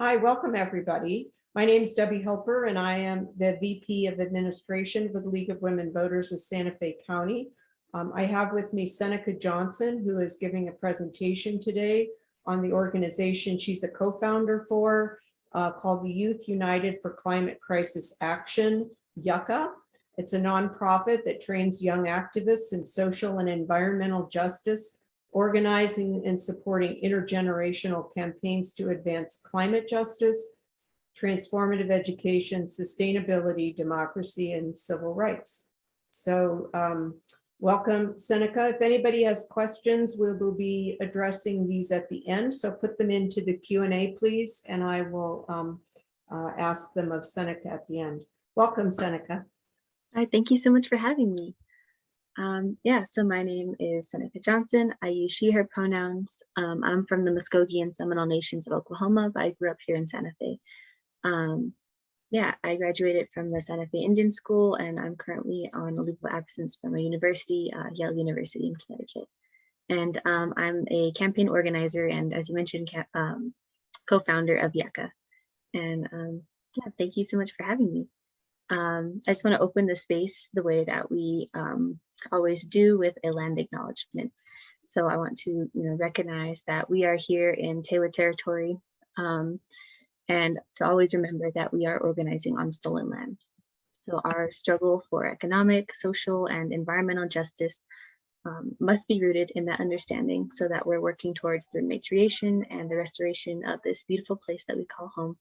Hi, welcome everybody. My name is Debbie Helper and I am the VP of Administration for the League of Women Voters of Santa Fe County. I have with me Seneca Johnson, who is giving a presentation today on the organization she's a co-founder for, called the Youth United for Climate Crisis Action, YUCCA. It's a nonprofit that trains young activists in social and environmental justice, organizing and supporting intergenerational campaigns to advance climate justice, transformative education, sustainability, democracy, and civil rights. So welcome, Seneca. If anybody has questions, we will be addressing these at the end. So put them into the Q&A, please, and I will ask them of Seneca at the end. Welcome, Seneca. Hi, thank you so much for having me. So my name is Seneca Johnson. I use she, her pronouns. I'm from the Muskogee and Seminole Nations of Oklahoma, but I grew up here in Santa Fe. I graduated from the Santa Fe Indian School, and I'm currently on a leave of absence from a university, Yale University in Connecticut. And I'm a campaign organizer and, as you mentioned, co-founder of YUCCA. And thank you so much for having me. I just want to open the space the way that we always do, with a land acknowledgement. So I want to recognize that we are here in Taylor territory, and to always remember that we are organizing on stolen land. So our struggle for economic, social, and environmental justice must be rooted in that understanding, so that we're working towards the matriation and the restoration of this beautiful place that we call home,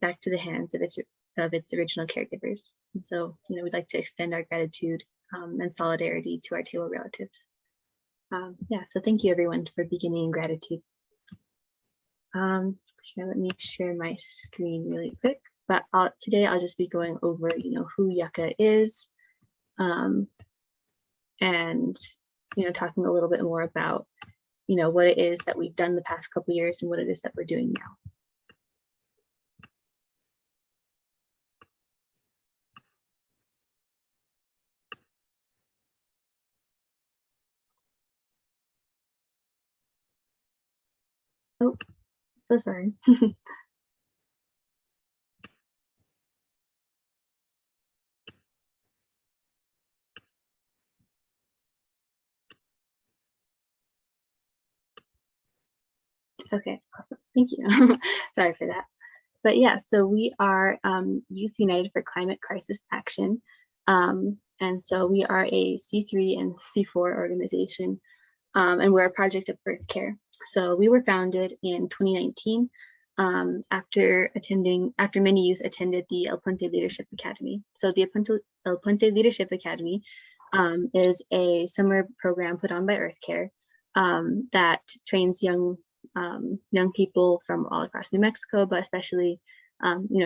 back to the hands of its original caregivers. And so, we'd like to extend our gratitude and solidarity to our Taylor relatives. So thank you everyone for beginning in gratitude. Here, let me share my screen really quick. But today I'll just be going over, who YUCCA is, and talking a little bit more about, what it is that we've done the past couple of years and what it is that we're doing now. Oh, so sorry. Okay, awesome. Thank you. Sorry for that. But yeah, so we are Youth United for Climate Crisis Action. And so we are a C3 and C4 organization, and we're a project of Earth Care. So we were founded in 2019 after many youth attended the El Puente Leadership Academy. So the El Puente Leadership Academy is a summer program put on by Earth Care that trains young people from all across New Mexico, but especially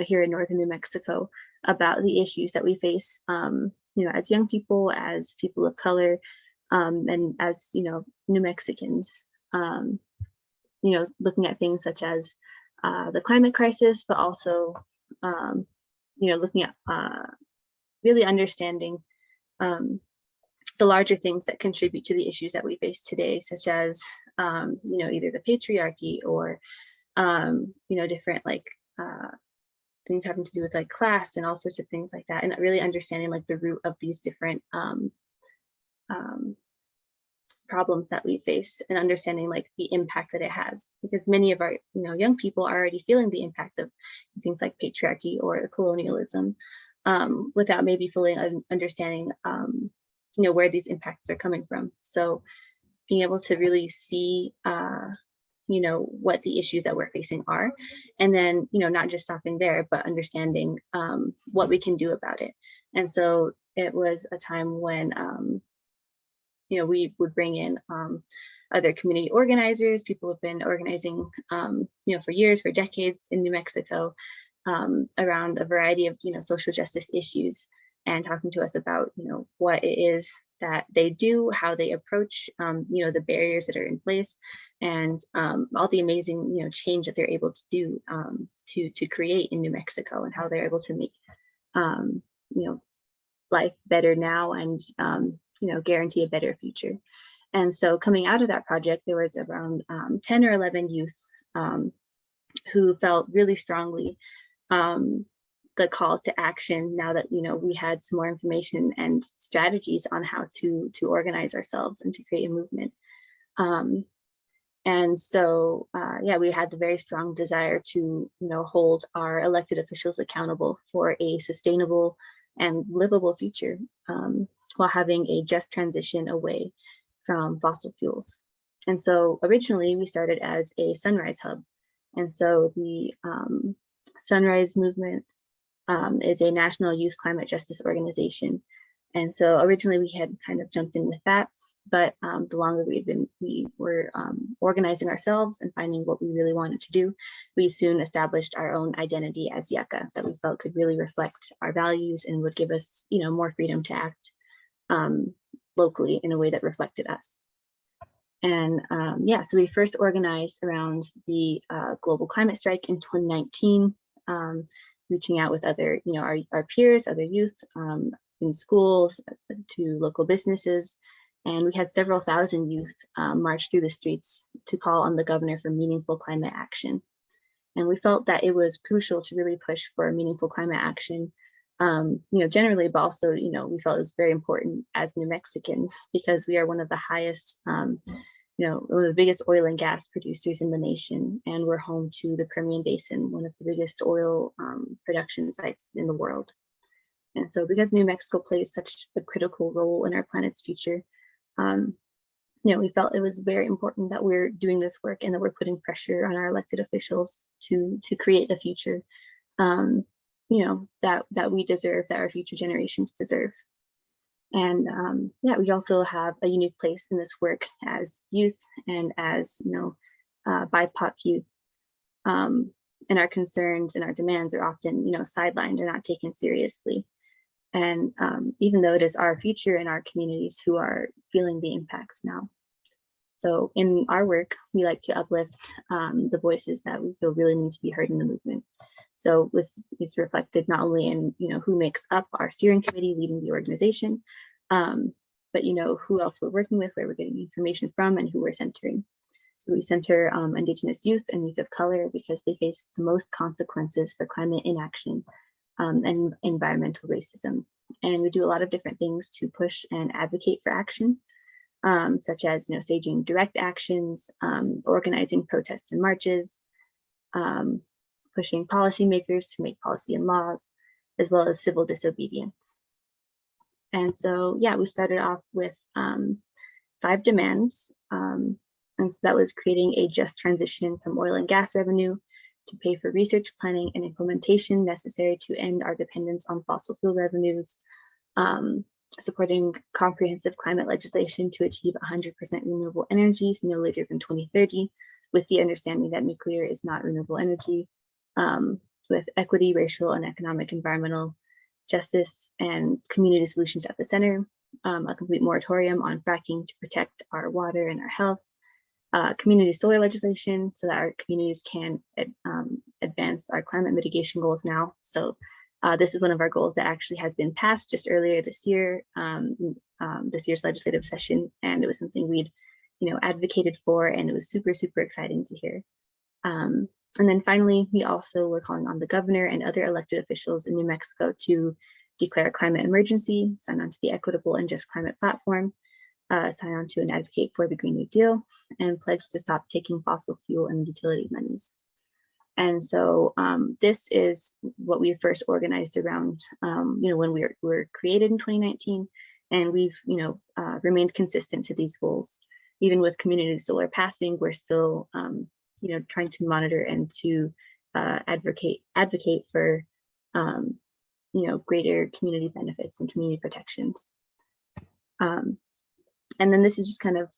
here in northern New Mexico, about the issues that we face as young people, as people of color, and as New Mexicans, looking at things such as the climate crisis, but also looking at really understanding the larger things that contribute to the issues that we face today, such as either the patriarchy or different things having to do with like class and all sorts of things like that, and really understanding like the root of these different problems that we face, and understanding like the impact that it has, because many of our young people are already feeling the impact of things like patriarchy or colonialism, without maybe fully understanding where these impacts are coming from. So being able to really see what the issues that we're facing are, and then not just stopping there, but understanding what we can do about it. And so it was a time when we would bring in other community organizers, people who've been organizing for years, for decades in New Mexico, around a variety of social justice issues, and talking to us about what it is that they do, how they approach the barriers that are in place, and all the amazing change that they're able to do to create in New Mexico, and how they're able to make life better now, and guarantee a better future. And so coming out of that project, there was around 10 or 11 youth who felt really strongly the call to action now that we had some more information and strategies on how to organize ourselves and to create a movement. And so, yeah, we had the very strong desire to, hold our elected officials accountable for a sustainable and livable future, while having a just transition away from fossil fuels. And so originally we started as a Sunrise Hub. And so the Sunrise Movement is a national youth climate justice organization. And so originally we had kind of jumped in with that. But the longer we were organizing ourselves and finding what we really wanted to do, we soon established our own identity as YUCCA that we felt could really reflect our values and would give us, more freedom to act locally in a way that reflected us. And yeah, so we first organized around the global climate strike in 2019, reaching out with other, our peers, other youth in schools, to local businesses. And we had several thousand youth march through the streets to call on the governor for meaningful climate action. And we felt that it was crucial to really push for meaningful climate action, generally, but also, we felt it was very important as New Mexicans because we are one of the highest, one of the biggest oil and gas producers in the nation. And we're home to the Permian Basin, one of the biggest oil production sites in the world. And so because New Mexico plays such a critical role in our planet's future, we felt it was very important that we're doing this work and that we're putting pressure on our elected officials to create the future, that we deserve, that our future generations deserve. And yeah, we also have a unique place in this work as youth and as, BIPOC youth. And our concerns and our demands are often, sidelined or not taken seriously. And even though it is our future and our communities who are feeling the impacts now. So in our work, we like to uplift the voices that we feel really need to be heard in the movement. So it's reflected not only in, who makes up our steering committee leading the organization, but, who else we're working with, where we're getting information from, and who we're centering. So we center Indigenous youth and youth of color because they face the most consequences for climate inaction and environmental racism. And we do a lot of different things to push and advocate for action, such as, staging direct actions, organizing protests and marches, pushing policymakers to make policy and laws, as well as civil disobedience. And so, yeah, we started off with 5 demands. And so that was creating a just transition from oil and gas revenue to pay for research, planning, and implementation necessary to end our dependence on fossil fuel revenues, supporting comprehensive climate legislation to achieve 100% renewable energies no later than 2030, with the understanding that nuclear is not renewable energy, with equity, racial, and economic, environmental justice, and community solutions at the center, a complete moratorium on fracking to protect our water and our health, community soil legislation so that our communities can advance our climate mitigation goals now. So this is one of our goals that actually has been passed just earlier this year, this year's legislative session, and it was something we'd advocated for, and it was super, super exciting to hear. And then finally, we also were calling on the governor and other elected officials in New Mexico to declare a climate emergency, sign on to the Equitable and Just Climate Platform, sign on to and advocate for the Green New Deal, and pledge to stop taking fossil fuel and utility monies. And so this is what we first organized around, when we were created in 2019, and we've, remained consistent to these goals. Even with community solar passing, we're still, trying to monitor and to advocate for, greater community benefits and community protections. And then this is just kind of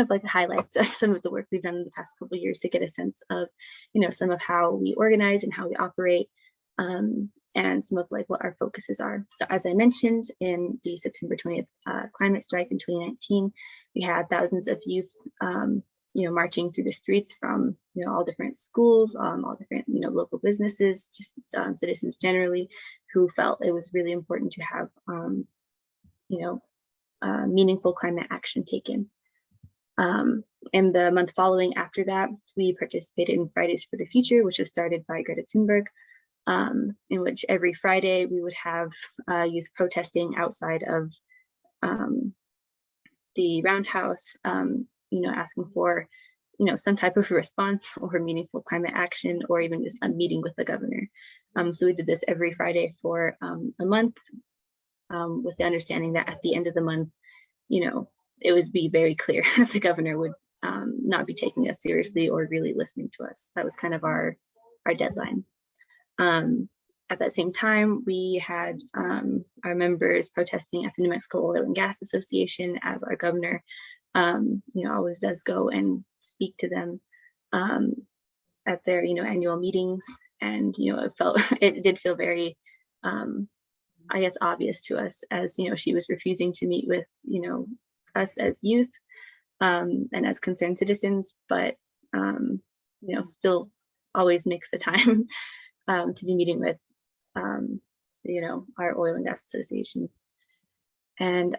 like the highlights of some of the work we've done in the past couple of years to get a sense of, some of how we organize and how we operate, and some of like what our focuses are. So as I mentioned, in the September 20th climate strike in 2019, we had thousands of youth, marching through the streets from, all different schools, all different, local businesses, just citizens generally, who felt it was really important to have, meaningful climate action taken. In the month following after that, we participated in Fridays for the Future, which was started by Greta Thunberg, in which every Friday we would have youth protesting outside of the Roundhouse, asking for, some type of response or meaningful climate action, or even just a meeting with the governor. So we did this every Friday for a month, with the understanding that at the end of the month, it would be very clear that the governor would not be taking us seriously or really listening to us. That was kind of our deadline. At that same time, we had our members protesting at the New Mexico Oil and Gas Association, as our governor, always does go and speak to them at their, annual meetings. And, it did feel very, I guess, obvious to us, as, she was refusing to meet with, us as youth and as concerned citizens, but, still always makes the time to be meeting with, our Oil and Gas Association. And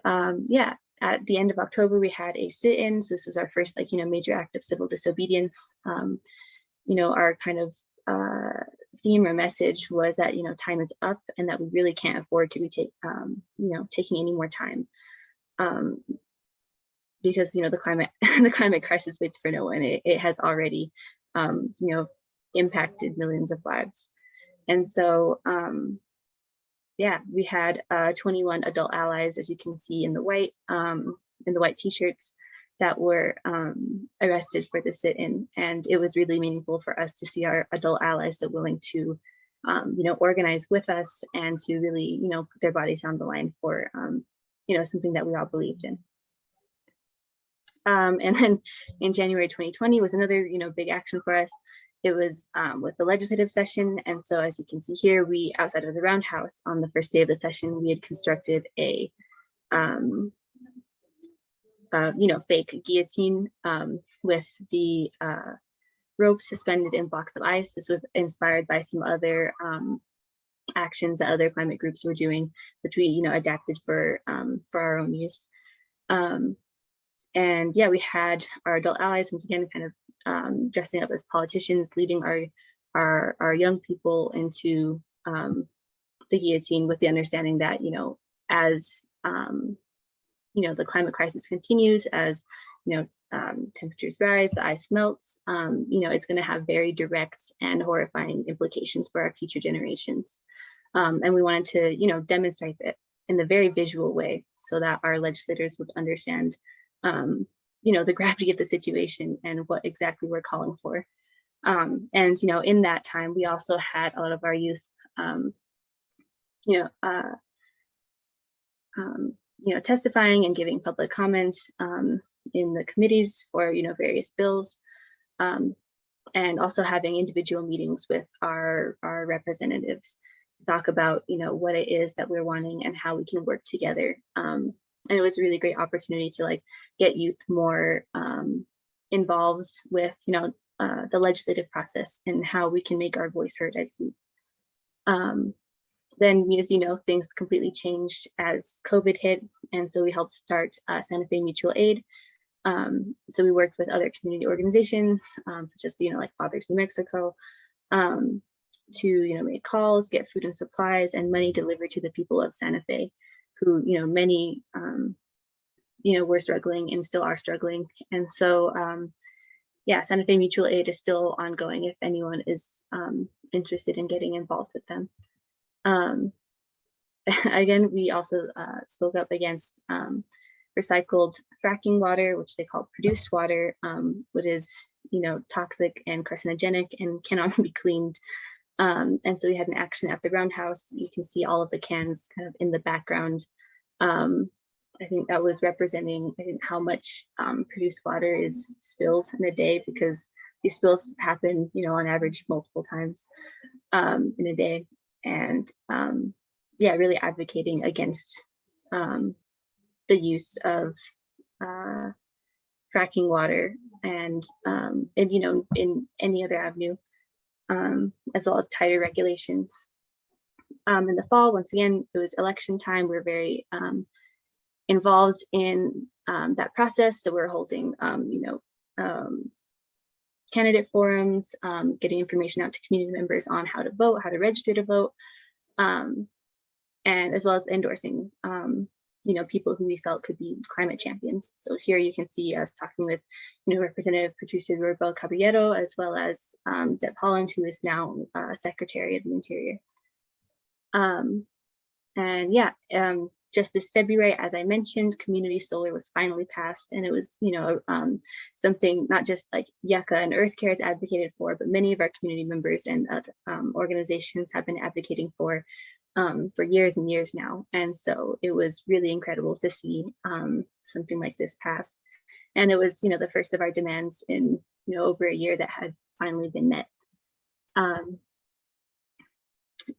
at the end of October, we had a sit-in. So this was our first, major act of civil disobedience. Our kind of theme or message was that, time is up, and that we really can't afford to be taking any more time. Because, the climate crisis waits for no one. It has already, impacted millions of lives. And so, we had 21 adult allies, as you can see in the white t-shirts, that were arrested for the sit-in. And it was really meaningful for us to see our adult allies so willing to, organize with us and to really, put their bodies on the line for, something that we all believed in. And then in January 2020 was another, big action for us. It was with the legislative session. And so, as you can see here, we, outside of the Roundhouse, on the first day of the session, we had constructed a, fake guillotine with the rope suspended in blocks of ice. This was inspired by some other actions that other climate groups were doing, which we, adapted for our own use. And we had our adult allies, once again, kind of dressing up as politicians, leading our young people into the guillotine, with the understanding that, as the climate crisis continues, as temperatures rise, the ice melts, it's going to have very direct and horrifying implications for our future generations. And we wanted to, demonstrate that in the very visual way, so that our legislators would understand the gravity of the situation and what exactly we're calling for. And, in that time, we also had a lot of our youth, testifying and giving public comments in the committees for, various bills, and also having individual meetings with our representatives to talk about, what it is that we're wanting and how we can work together. And it was a really great opportunity to get youth more involved with, the legislative process and how we can make our voice heard as youth. Then, as things completely changed as COVID hit. And so we helped start Santa Fe Mutual Aid. So we worked with other community organizations, such as, like Fathers New Mexico, to, make calls, get food and supplies and money delivered to the people of Santa Fe, who, many, were struggling and still are struggling. And so, Santa Fe Mutual Aid is still ongoing if anyone is interested in getting involved with them. Again, we also spoke up against recycled fracking water, which they call produced water, which is, toxic and carcinogenic and cannot be cleaned. And so we had an action at the Roundhouse. You can see all of the cans kind of in the background. I think that was representing, how much produced water is spilled in a day, because these spills happen, on average multiple times in a day. And really advocating against the use of fracking water and in any other avenue, as well as tighter regulations. In the fall, once again, it was election time. We're very involved in that process. So we're holding, candidate forums, getting information out to community members on how to vote, how to register to vote, and as well as endorsing, people who we felt could be climate champions. So here you can see us talking with, Representative Patricia Roybal Caballero, as well as Deb Holland, who is now Secretary of the Interior. And yeah, just this February, as I mentioned, community solar was finally passed, and it was, something not just like YUCCA and EarthCare has advocated for, but many of our community members and other organizations have been advocating for years and years now. And so it was really incredible to see something like this passed. And it was, the first of our demands in, over a year that had finally been met.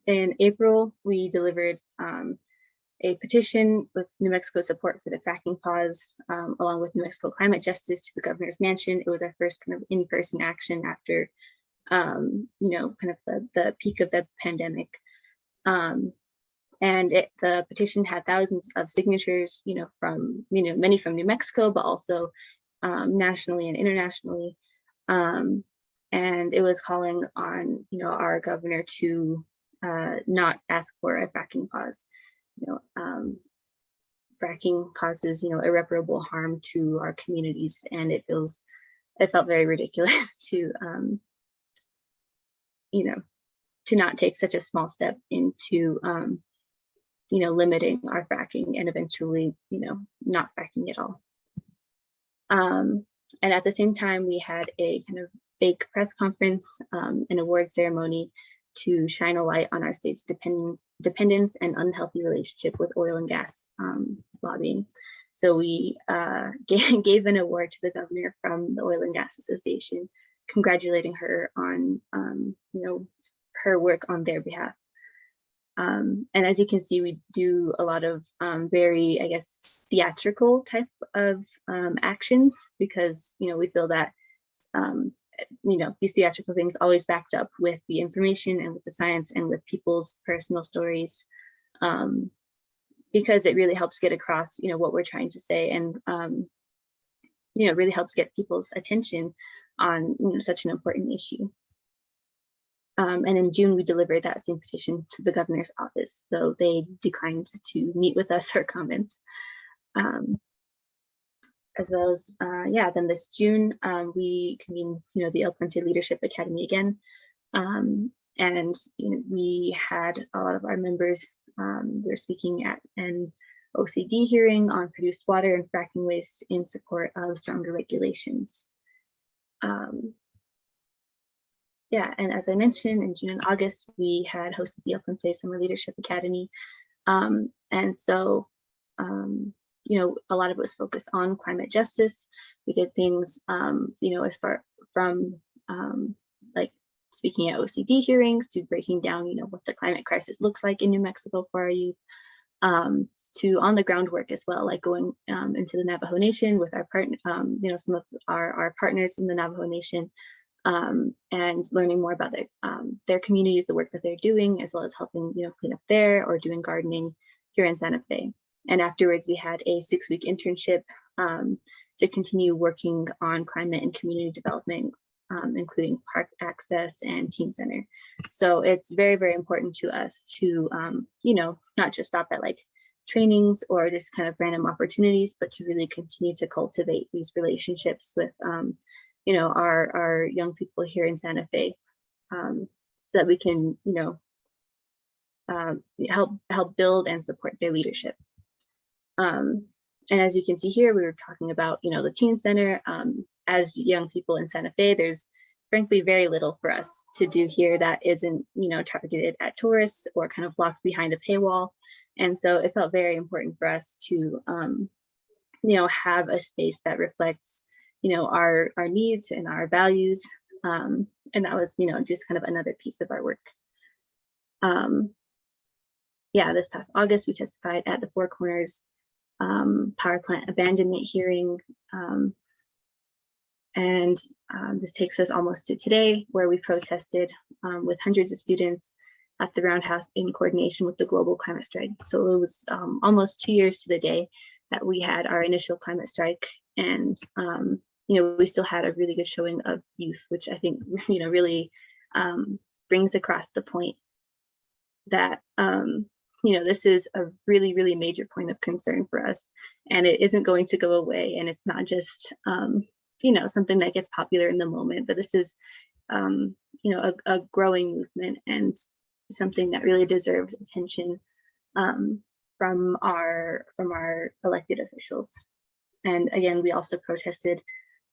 In April, we delivered a petition with New Mexico support for the fracking pause, along with New Mexico Climate Justice, to the governor's mansion. It was our first kind of in-person action after, kind of the peak of the pandemic. And the petition had thousands of signatures, from, many from New Mexico, but also nationally and internationally. And it was calling on, our governor to not ask for a fracking pause. Fracking causes, irreparable harm to our communities, and it felt very ridiculous to, to not take such a small step into, limiting our fracking and eventually, not fracking at all. And at the same time, we had a kind of fake press conference, an award ceremony to shine a light on our state's dependence and unhealthy relationship with oil and gas lobbying. So we gave an award to the governor from the Oil and Gas Association, congratulating her on, her work on their behalf. And as you can see, we do a lot of very, I guess, theatrical type of actions, because, we feel that, these theatrical things always backed up with the information and with the science and with people's personal stories, because it really helps get across, what we're trying to say, and, really helps get people's attention on such an important issue. And in June, we delivered that same petition to the governor's office, though they declined to meet with us or comment. As well as, then this June, we convened, the El Puente Leadership Academy again. And, we had a lot of our members, they're speaking at an OCD hearing on produced water and fracking waste in support of stronger regulations. And as I mentioned, in June and August, we had hosted the El Puente Summer Leadership Academy. And so, a lot of it was focused on climate justice. We did things, as far from like speaking at OCD hearings, to breaking down, what the climate crisis looks like in New Mexico for our youth, to on the ground work as well, like going into the Navajo Nation with our partner, some of our partners in the Navajo Nation, and learning more about their communities, the work that they're doing, as well as helping, clean up there or doing gardening here in Santa Fe. And afterwards, we had a 6-week internship to continue working on climate and community development, including park access and teen center. So it's very, very important to us to, not just stop at like trainings or just kind of random opportunities, but to really continue to cultivate these relationships with, our young people here in Santa Fe, so that we can, help build and support their leadership. And as you can see here, we were talking about, the teen center. As young people in Santa Fe, there's frankly very little for us to do here that isn't, targeted at tourists or kind of locked behind a paywall. And so it felt very important for us to, have a space that reflects, our needs and our values. And that was, just kind of another piece of our work. This past August, we testified at the Four Corners power plant abandonment hearing. And this takes us almost to today, where we protested with hundreds of students at the Roundhouse in coordination with the Global Climate Strike. So it was almost 2 years to the day that we had our initial climate strike, and we still had a really good showing of youth, which I think really brings across the point that this is a really, really major point of concern for us, and it isn't going to go away. And it's not just something that gets popular in the moment, but this is a growing movement and something that really deserves attention from our elected officials. And again, we also protested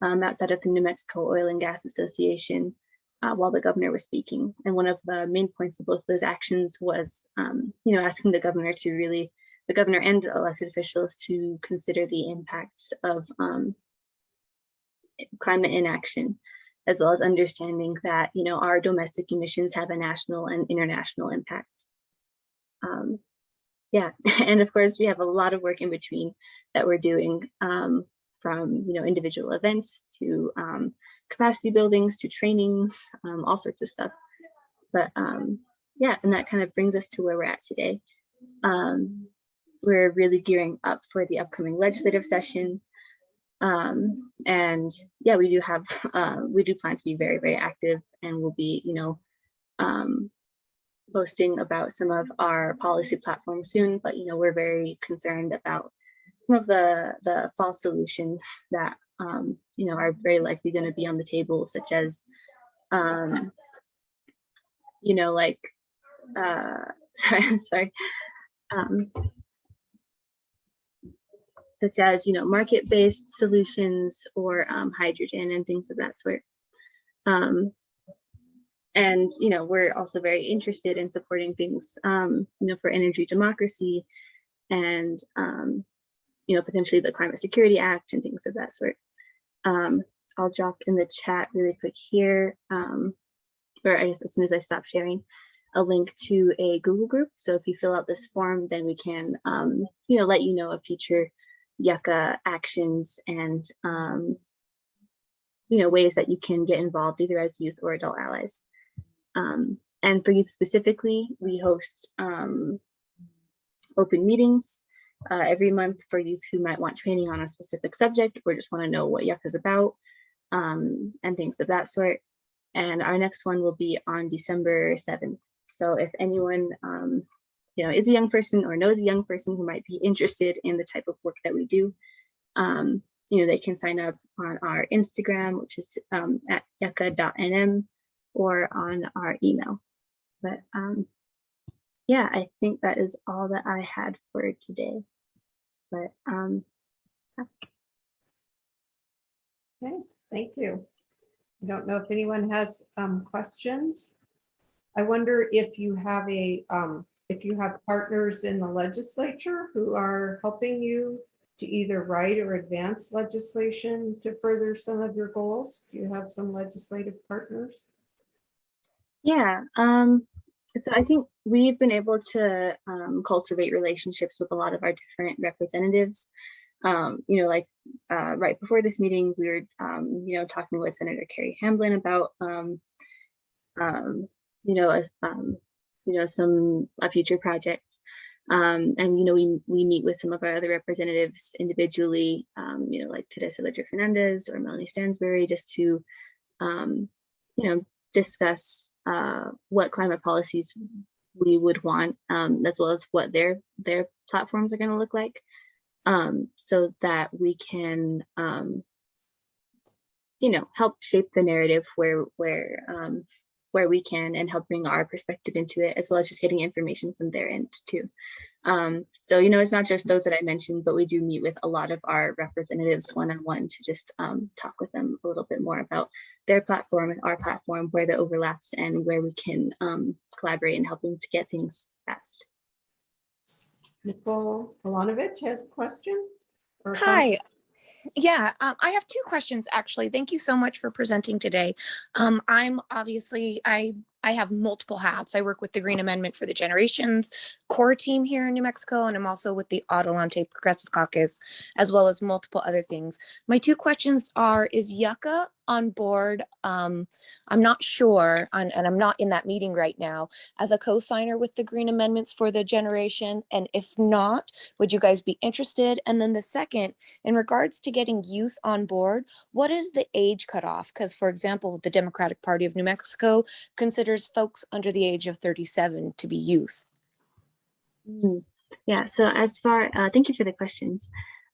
outside of the New Mexico Oil and Gas Association while the governor was speaking. And one of the main points of both those actions was, asking the governor and elected officials to consider the impacts of climate inaction, as well as understanding that, our domestic emissions have a national and international impact. And of course, we have a lot of work in between that we're doing, from individual events to capacity buildings to trainings, all sorts of stuff. But and that kind of brings us to where we're at today. We're really gearing up for the upcoming legislative session. And we do plan to be very, very active, and we'll be posting about some of our policy platforms soon. But we're very concerned about some of the false solutions that are very likely going to be on the table, such as such as market-based solutions or hydrogen and things of that sort. And we're also very interested in supporting things for energy democracy and potentially the Climate Security Act and things of that sort. I'll drop in the chat really quick here, or I guess as soon as I stop sharing, a link to a Google group. So if you fill out this form, then we can let you know of future YUCCA actions and ways that you can get involved either as youth or adult allies. And for youth specifically, we host open meetings every month for youth who might want training on a specific subject or just want to know what YUCCA is about, and things of that sort. And our next one will be on December 7th. So if anyone is a young person or knows a young person who might be interested in the type of work that we do, they can sign up on our Instagram, which is at yucca.nm, or on our email. But I think that is all that I had for today. But Okay, thank you. I don't know if anyone has questions. I wonder if you have partners in the legislature who are helping you to either write or advance legislation to further some of your goals. Do you have some legislative partners? Yeah, so I think we've been able to cultivate relationships with a lot of our different representatives. Right before this meeting, we were, talking with Senator Carrie Hamblin about, a future project. And, we meet with some of our other representatives individually, like Teresa Ledger Fernandez or Melanie Stansbury, just to, discuss what climate policies we would want, as well as what their platforms are going to look like, so that we can, help shape the narrative where we can, and help bring our perspective into it, as well as just getting information from their end too. So, it's not just those that I mentioned, but we do meet with a lot of our representatives one-on-one to just talk with them a little bit more about their platform and our platform, where the overlaps and where we can collaborate and help them to get things passed. Nicole Polanovich has a question? Hi. Yeah, I have two questions, actually. Thank you so much for presenting today. I I have multiple hats. I work with the Green Amendment for the Generations core team here in New Mexico, and I'm also with the Adelante Progressive Caucus, as well as multiple other things. My two questions are, is YUCCA on board? I'm not sure, and I'm not in that meeting right now, as a co-signer with the Green Amendments for the Generation, and if not, would you guys be interested? And then the second, in regards to getting youth on board, what is the age cutoff? Because, for example, the Democratic Party of New Mexico considers folks under the age of 37 to be youth. Yeah, so thank you for the questions.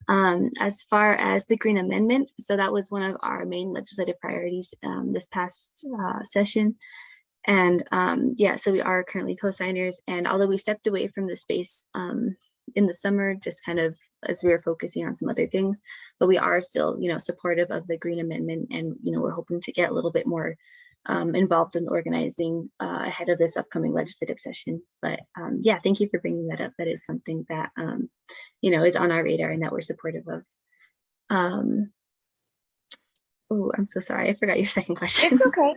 As far as the Green Amendment, so that was one of our main legislative priorities this past session. And yeah, so we are currently co-signers, and although we stepped away from the space in the summer, just kind of as we were focusing on some other things, but we are still, supportive of the Green Amendment, and, we're hoping to get a little bit more involved in organizing ahead of this upcoming legislative session. But yeah, thank you for bringing that up. That is something that, is on our radar and that we're supportive of. Oh, I'm so sorry. I forgot your second question. It's okay.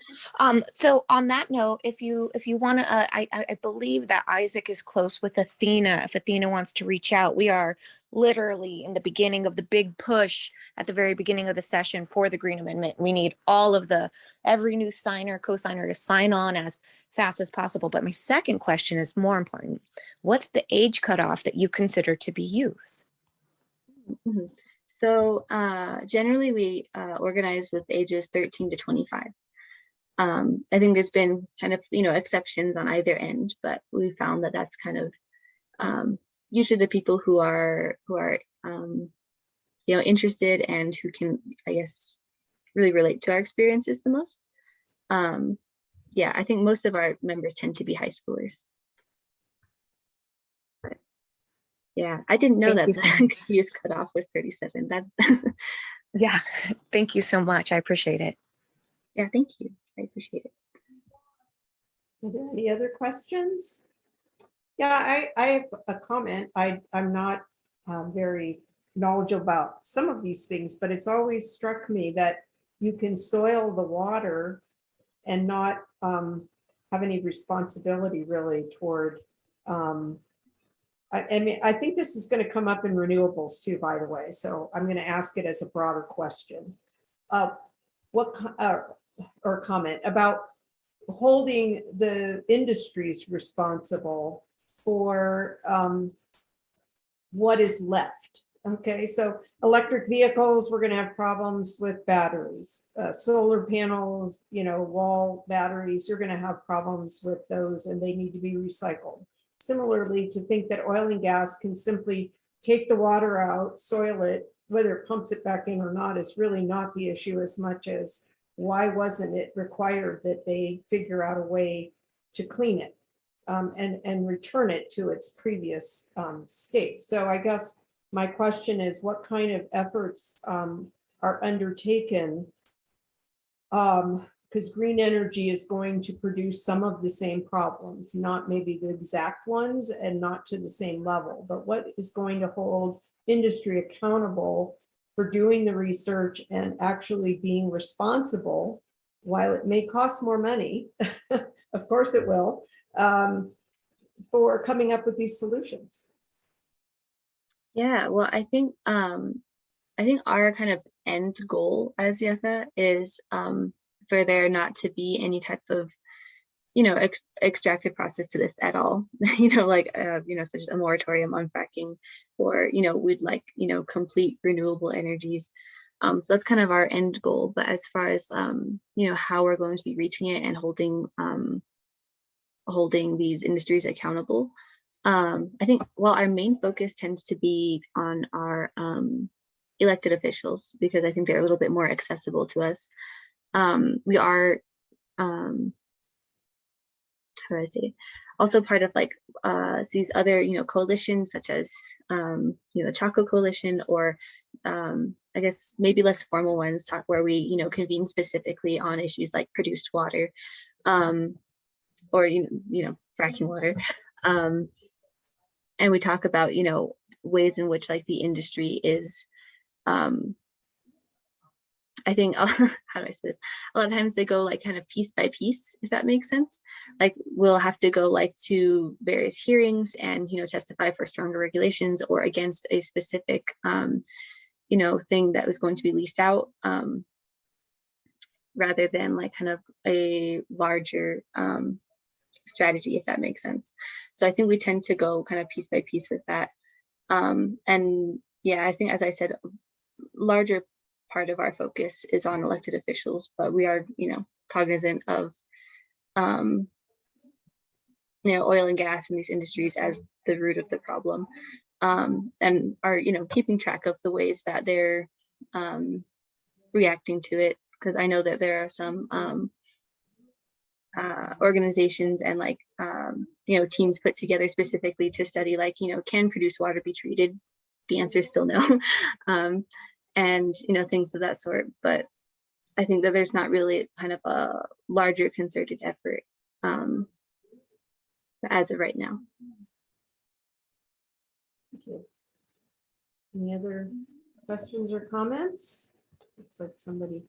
So on that note, if you want to, I believe that Isaac is close with Athena. If Athena wants to reach out, we are literally in the beginning of the big push at the very beginning of the session for the Green Amendment. We need every new signer, co-signer to sign on as fast as possible. But my second question is more important. What's the age cutoff that you consider to be youth? Mm-hmm. So generally we organize with ages 13 to 25. I think there's been kind of, exceptions on either end, but we found that that's kind of usually the people who are interested and who can, I guess, really relate to our experiences the most. Yeah, I think most of our members tend to be high schoolers. Yeah, I didn't know that the youth cutoff was 37. That's yeah, thank you so much. I appreciate it. Yeah, thank you. I appreciate it. Are there any other questions? Yeah, I have a comment. I'm not very knowledgeable about some of these things, but it's always struck me that you can soil the water and not have any responsibility really toward I mean, I think this is going to come up in renewables too, by the way. So I'm going to ask it as a broader question. Or comment about holding the industries responsible for what is left. Okay, so electric vehicles, we're going to have problems with batteries. Solar panels, wall batteries, you're going to have problems with those, and they need to be recycled. Similarly, to think that oil and gas can simply take the water out, soil it, whether it pumps it back in or not is really not the issue as much as why wasn't it required that they figure out a way to clean it and return it to its previous state. So I guess my question is, what kind of efforts are undertaken? Because green energy is going to produce some of the same problems, not maybe the exact ones and not to the same level, but what is going to hold industry accountable for doing the research and actually being responsible, while it may cost more money, of course it will, for coming up with these solutions? Yeah, well, I think our kind of end goal as YUCCA is for there not to be any type of, extractive process to this at all, such as a moratorium on fracking, or, we'd like, complete renewable energies. So that's kind of our end goal. But as far as, how we're going to be reaching it and holding these industries accountable, I think, well, our main focus tends to be on our elected officials, because I think they're a little bit more accessible to us. We are, how do I say, also part of these other, coalitions such as, the Chaco Coalition, or I guess maybe less formal ones where we, convene specifically on issues like produced water, or, fracking water. And we talk about, ways in which the industry is I think how do I say this? A lot of times they go like kind of piece by piece, if that makes sense. Like we'll have to go like to various hearings and, you know, testify for stronger regulations or against a specific, you know, thing that was going to be leased out, rather than like kind of a larger strategy, if that makes sense. So I think we tend to go kind of piece by piece with that. And yeah, I think, as I said, larger part of our focus is on elected officials, but we are, you know, cognizant of, you know, oil and gas and these industries as the root of the problem, and are, you know, keeping track of the ways that they're reacting to it, because I know that there are some organizations and like, you know, teams put together specifically to study like, you know, can produced water be treated? The answer is still no. And, you know, things of that sort. But I think that there's not really kind of a larger concerted effort as of right now. Thank you. Any other questions or comments? Looks like somebody.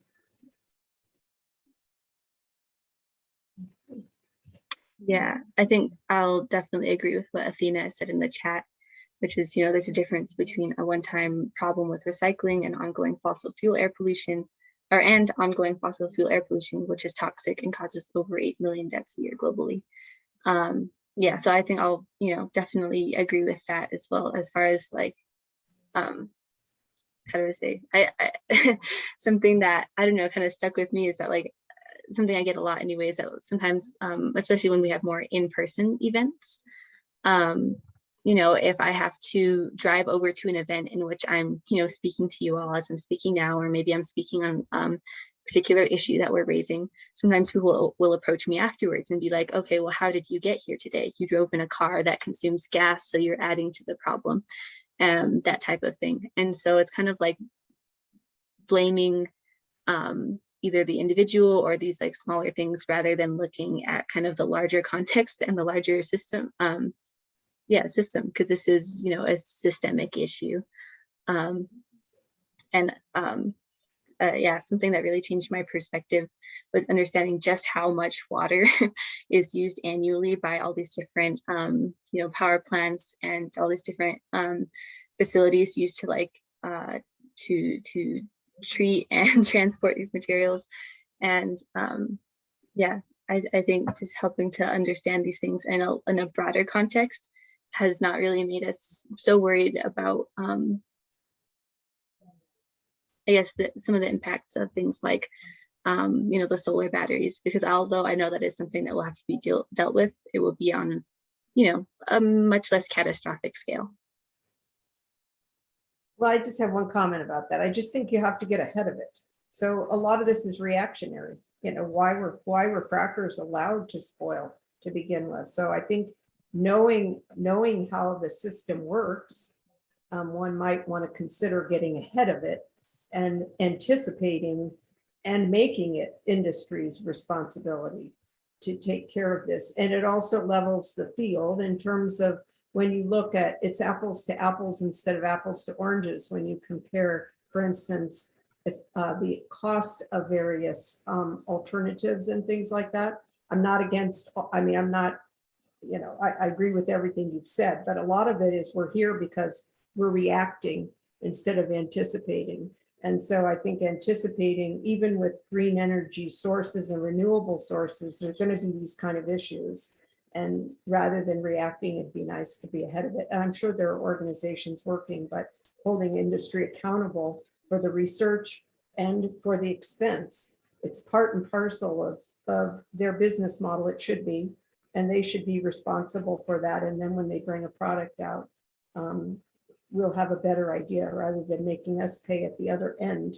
Yeah, I think I'll definitely agree with what Athena said in the chat, which is, you know, there's a difference between a one-time problem with recycling and ongoing fossil fuel air pollution, and ongoing fossil fuel air pollution, which is toxic and causes over 8 million deaths a year globally. Yeah, so I think I'll, you know, definitely agree with that as well, as far as like, how do I say, I something that, I don't know, kind of stuck with me is that like, something I get a lot anyways, that sometimes, especially when we have more in-person events, you know, if I have to drive over to an event in which I'm, you know, speaking to you all as I'm speaking now, or maybe I'm speaking on a particular issue that we're raising, sometimes people will approach me afterwards and be like, okay, well, how did you get here today? You drove in a car that consumes gas, so you're adding to the problem, that type of thing. And so it's kind of like blaming either the individual or these like smaller things, rather than looking at kind of the larger context and the larger system. System, because this is, you know, a systemic issue. Yeah, something that really changed my perspective was understanding just how much water is used annually by all these different, you know, power plants and all these different facilities used to like to treat and transport these materials. And yeah, I think just helping to understand these things in a broader context has not really made us so worried about, I guess, some of the impacts of things like, you know, the solar batteries, because although I know that is something that will have to be dealt with, it will be on, you know, a much less catastrophic scale. Well, I just have one comment about that. I just think you have to get ahead of it. So a lot of this is reactionary. You know, why were frackers allowed to spoil to begin with? So I think knowing how the system works, one might want to consider getting ahead of it and anticipating and making it industry's responsibility to take care of this. And it also levels the field in terms of when you look at, it's apples to apples instead of apples to oranges when you compare, for instance, the cost of various alternatives and things like that. I'm not against, I mean, I'm not, you know, I agree with everything you've said, but a lot of it is we're here because we're reacting instead of anticipating. And so I think anticipating, even with green energy sources and renewable sources, there's going to be these kind of issues. And rather than reacting, it'd be nice to be ahead of it. And I'm sure there are organizations working, but holding industry accountable for the research and for the expense. It's part and parcel of their business model. It should be, and they should be responsible for that. And then when they bring a product out, we'll have a better idea rather than making us pay at the other end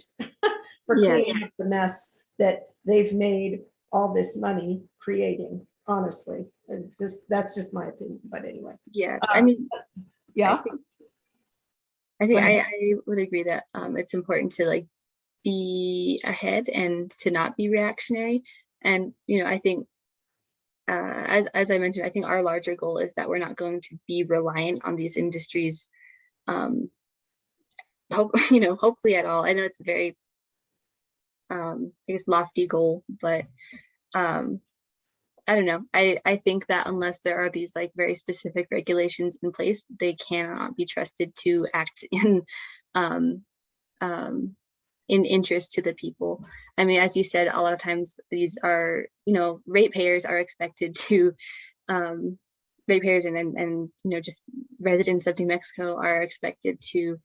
for cleaning up the mess that they've made all this money creating. Honestly, that's just my opinion. But anyway, yeah, I mean, yeah, I think I would agree that it's important to like be ahead and to not be reactionary. And you know, I think as I mentioned, I think our larger goal is that we're not going to be reliant on these industries, you know, hopefully at all. I know it's a very I guess, lofty goal, but I don't know. I think that unless there are these like very specific regulations in place, they cannot be trusted to act um, in interest to the people. I mean, as you said, a lot of times these are, ratepayers are expected to, ratepayers and just residents of New Mexico are expected to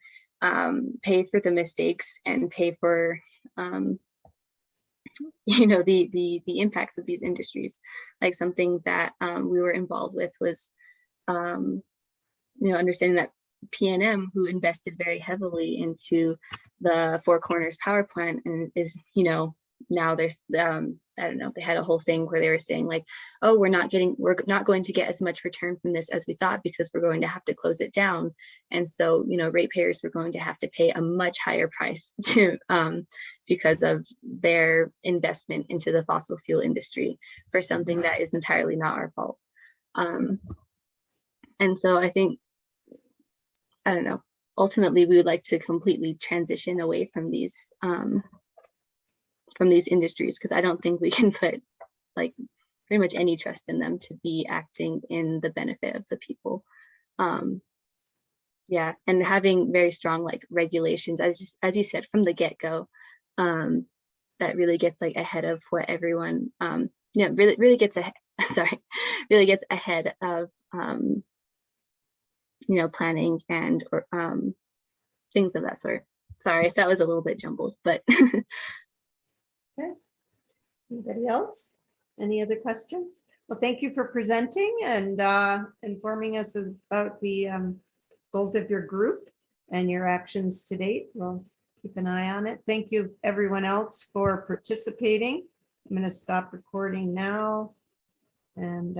pay for the mistakes and pay for the impacts of these industries. Like something that we were involved with was understanding that PNM, who invested very heavily into the Four Corners power plant, and is now there's I don't know, they had a whole thing where they were saying like, oh, we're not going to get as much return from this as we thought because we're going to have to close it down. And so ratepayers were going to have to pay a much higher price to because of their investment into the fossil fuel industry for something that is entirely not our fault. And so I think, I don't know, ultimately we would like to completely transition away from these industries, because I don't think we can put like pretty much any trust in them to be acting in the benefit of the people. Yeah, and having very strong like regulations, as you said, from the get-go, that really gets like ahead of what everyone really gets ahead really gets ahead of planning and things of that sort. Sorry if that was a little bit jumbled, but Okay. Anybody else? Any other questions? Well, thank you for presenting and informing us about the goals of your group and your actions to date. We'll keep an eye on it. Thank you, everyone else, for participating. I'm going to stop recording now and